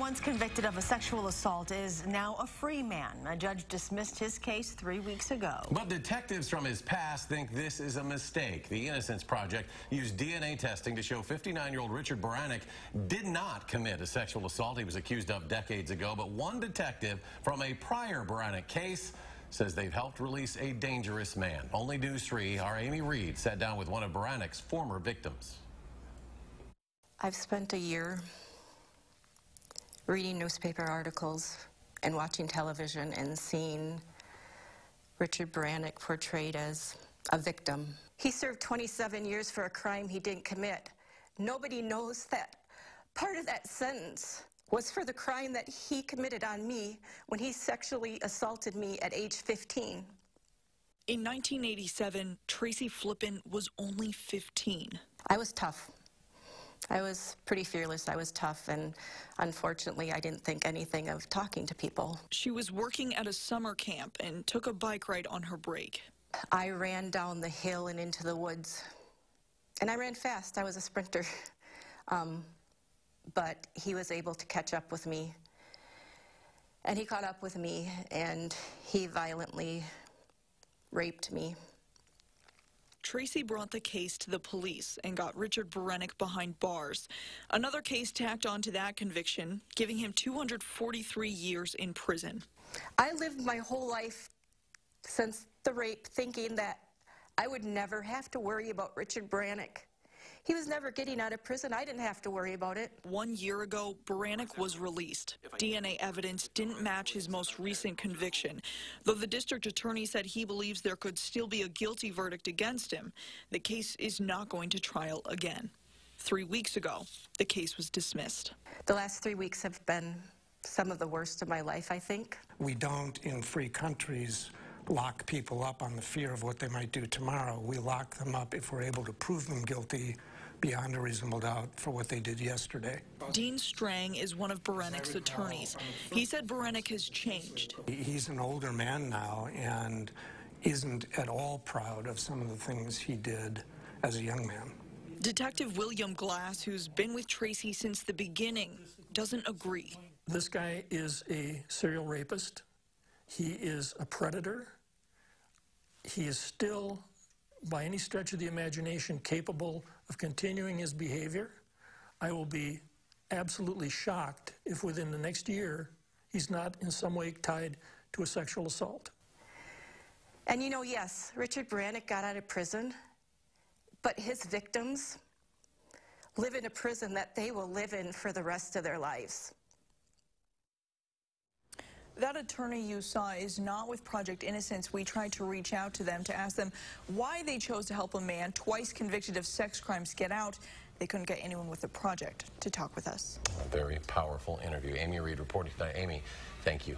once convicted of a sexual assault is now a free man. A judge dismissed his case 3 weeks ago. But detectives from his past think this is a mistake. The Innocence Project used DNA testing to show 59-year-old Richard Beranek did not commit a sexual assault he was accused of decades ago. But one detective from a prior Beranek case says they've helped release a dangerous man. Only News 3, our Amy Reed sat down with one of Beranek's former victims. I've spent a year reading newspaper articles and watching television and seeing Richard Beranek portrayed as a victim. He served 27 years for a crime he didn't commit. Nobody knows that part of that sentence was for the crime that he committed on me when he sexually assaulted me at age 15. In 1987, Tracy Flippin was only 15. I was tough. I was pretty fearless. I was tough, and unfortunately, I didn't think anything of talking to people. She was working at a summer camp and took a bike ride on her break. I ran down the hill and into the woods, and I ran fast. I was a sprinter. But he was able to catch up with me, and he caught up with me, and he violently raped me. Tracy brought the case to the police and got Richard Beranek behind bars. Another case tacked onto that conviction, giving him 243 years in prison. I lived my whole life since the rape thinking that I would never have to worry about Richard Beranek. He was never getting out of prison. I didn't have to worry about it. 1 year ago, Beranek was released. DNA evidence didn't match his most recent conviction. Though the district attorney said he believes there could still be a guilty verdict against him, the case is not going to trial again. 3 weeks ago, the case was dismissed. The last 3 weeks have been some of the worst of my life, I think. We don't, in free countries, lock people up on the fear of what they might do tomorrow. We lock them up if we're able to prove them guilty beyond a reasonable doubt for what they did yesterday. Dean Strang is one of Beranek's attorneys. He said Beranek has changed. He's an older man now and isn't at all proud of some of the things he did as a young man. Detective William Glass, who's been with Tracy since the beginning, doesn't agree. This guy is a serial rapist. He is a predator. He is still, by any stretch of the imagination, capable of continuing his behavior. I will be absolutely shocked if within the next year he's not in some way tied to a sexual assault. And you know, yes, Richard Beranek got out of prison, but his victims live in a prison that they will live in for the rest of their lives. That attorney you saw is not with Project Innocence. We tried to reach out to them to ask them why they chose to help a man twice convicted of sex crimes get out. They couldn't get anyone with the project to talk with us. A very powerful interview. Amy Reed reporting tonight. Amy, thank you.